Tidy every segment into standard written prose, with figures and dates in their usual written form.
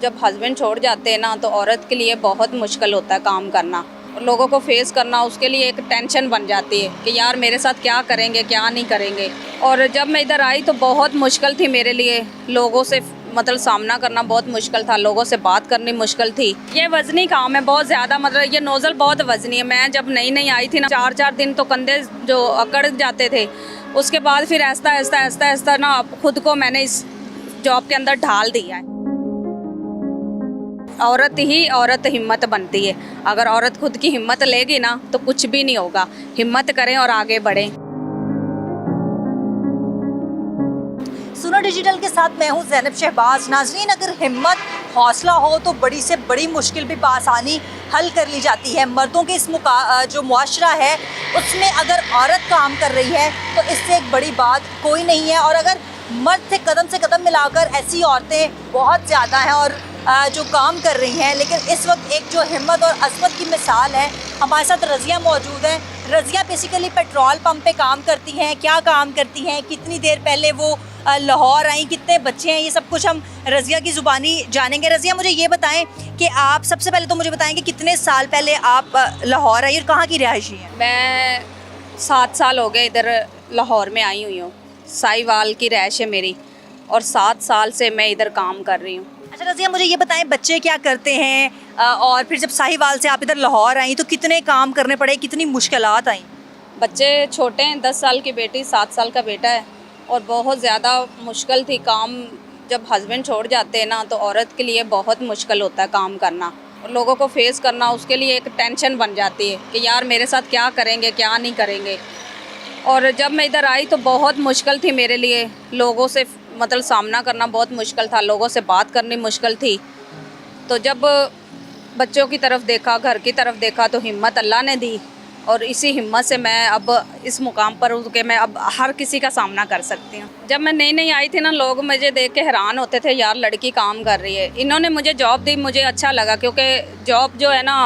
जब हस्बैंड छोड़ जाते हैं ना तो औरत के लिए बहुत मुश्किल होता है काम करना और लोगों को फेस करना। उसके लिए एक टेंशन बन जाती है कि यार मेरे साथ क्या करेंगे क्या नहीं करेंगे। और जब मैं इधर आई तो बहुत मुश्किल थी मेरे लिए, लोगों से मतलब सामना करना बहुत मुश्किल था, लोगों से बात करनी मुश्किल थी। ये वजनी काम है बहुत ज़्यादा, मतलब ये नोज़ल बहुत वजनी है। मैं जब नई नई आई थी ना 4-4 दिन तो कंधे जो अकड़ जाते थे, उसके बाद फिर ऐसा ऐसा ऐसा ऐसा ना खुद को मैंने इस जॉब के अंदर ढाल दिया है। औरत हिम्मत बनती है। अगर औरत खुद की हिम्मत लेगी ना तो कुछ भी नहीं होगा। हिम्मत करें और आगे बढ़ें। सुनो डिजिटल के साथ मैं हूं ज़ैनब शहबाज। नाज़रीन, अगर हिम्मत हौसला हो तो बड़ी से बड़ी मुश्किल भी बासानी हल कर ली जाती है। मर्दों के इस जो मुआशरा है उसमें अगर औरत काम कर रही है तो इससे एक बड़ी बात कोई नहीं है। और अगर मर्द से कदम मिलाकर ऐसी औरतें बहुत ज़्यादा हैं और जो काम कर रही हैं, लेकिन इस वक्त एक जो हिम्मत और अज़मत की मिसाल है। हमारे साथ रज़िया मौजूद हैं। रज़िया बेसिकली पेट्रोल पंप पे काम करती हैं। क्या काम करती हैं, कितनी देर पहले वो लाहौर आई, कितने बच्चे हैं, ये सब कुछ हम रज़िया की ज़ुबानी जानेंगे। रज़िया, मुझे ये बताएं कि आप सबसे पहले तो मुझे बताएं कि कितने साल पहले आप लाहौर आई और कहाँ की रिहायशी हैं? मैं 7 साल हो गए इधर लाहौर में आई हुई हूँ। साहिवाल की रैश है मेरी और 7 साल से मैं इधर काम कर रही हूँ। अच्छा रज़िया, मुझे ये बताएं बच्चे क्या करते हैं, और फिर जब साहिवाल से आप इधर लाहौर आई तो कितने काम करने पड़े, कितनी मुश्किलात आई? बच्चे छोटे हैं, 10 साल की बेटी, 7 साल का बेटा है और बहुत ज़्यादा मुश्किल थी काम। जब हस्बैंड छोड़ जाते हैं ना तो औरत के लिए बहुत मुश्किल होता है काम करना और लोगों को फेस करना। उसके लिए एक टेंशन बन जाती है कि यार मेरे साथ क्या करेंगे क्या नहीं करेंगे। और जब मैं इधर आई तो बहुत मुश्किल थी मेरे लिए, लोगों से मतलब सामना करना बहुत मुश्किल था, लोगों से बात करनी मुश्किल थी। तो जब बच्चों की तरफ देखा, घर की तरफ देखा तो हिम्मत अल्लाह ने दी और इसी हिम्मत से मैं अब इस मुकाम पर हूँ कि मैं अब हर किसी का सामना कर सकती हूँ। जब मैं नई नई आई थी ना, लोग मुझे देख के हैरान होते थे, यार लड़की काम कर रही है। इन्होंने मुझे जॉब दी, मुझे अच्छा लगा क्योंकि जॉब जो है ना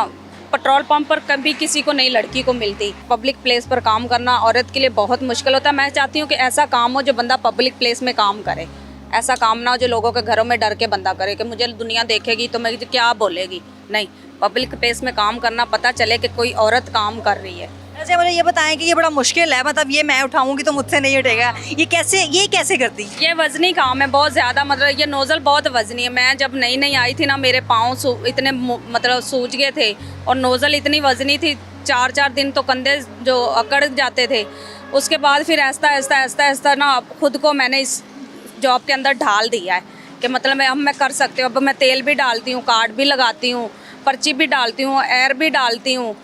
पेट्रोल पंप पर कभी किसी को नहीं लड़की को मिलती। पब्लिक प्लेस पर काम करना औरत के लिए बहुत मुश्किल होता है। मैं चाहती हूँ कि ऐसा काम हो जो बंदा पब्लिक प्लेस में काम करे, ऐसा काम ना हो जो लोगों के घरों में डर के बंदा करे कि मुझे दुनिया देखेगी तो मैं क्या बोलेगी। नहीं, पब्लिक प्लेस में काम करना, पता चले कि कोई औरत काम कर रही है। ऐसे मुझे ये बताएं कि ये बड़ा मुश्किल है, मतलब ये मैं उठाऊंगी तो मुझसे नहीं उठेगा, ये कैसे करती? ये वजनी काम है बहुत ज़्यादा, मतलब ये नोज़ल बहुत वजनी है। मैं जब नई नई आई थी ना, मेरे पाँव इतने मतलब सूज गए थे और नोज़ल इतनी वजनी थी, 4-4 दिन तो कंधे जो अकड़ जाते थे। उसके बाद फिर ऐसा ना खुद को मैंने इस जॉब के अंदर ढाल दिया है कि मतलब मैं कर सकती हूँ। अब मैं तेल भी डालती हूँ, कार्ड भी लगाती हूँ, पर्ची भी डालती हूँ, एयर भी डालती हूँ,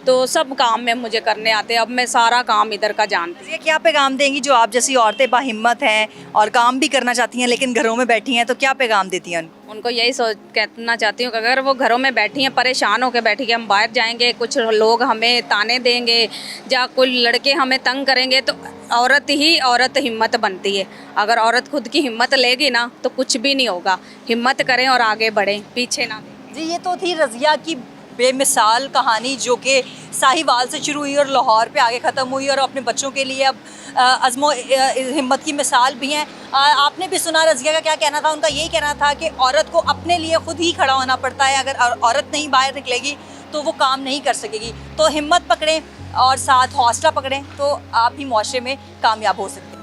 तो सब काम में मुझे करने आते हैं। अब मैं सारा काम इधर का जानती हूँ। ये क्या पैगाम देंगी जो आप जैसी औरतें बाहिम्मत हैं और काम भी करना चाहती हैं लेकिन घरों में बैठी हैं, तो क्या पैगाम देती हैं उनको? यही कहना चाहती हूँ कि अगर वो घरों में बैठी हैं, परेशान होकर बैठी हैं, हम बाहर जाएंगे, कुछ लोग हमें ताने देंगे या कोई लड़के हमें तंग करेंगे, तो औरत हिम्मत बनती है। अगर औरत खुद की हिम्मत लेगी ना तो कुछ भी नहीं होगा। हिम्मत करें और आगे बढ़ें, पीछे ना दें। जी, ये तो थी रज़िया की बेमिसाल कहानी जो कि साहिवाल से शुरू हुई और लाहौर पे आगे ख़त्म हुई और अपने बच्चों के लिए अब अज़्मो हिम्मत की मिसाल भी हैं। आपने भी सुना रज़िया का क्या कहना था। उनका यही कहना था कि औरत को अपने लिए खुद ही खड़ा होना पड़ता है। अगर औरत नहीं बाहर निकलेगी तो वो काम नहीं कर सकेगी। तो हिम्मत पकड़ें और साथ हौसला पकड़ें तो आप ही मुआशरे में कामयाब हो सकते हैं।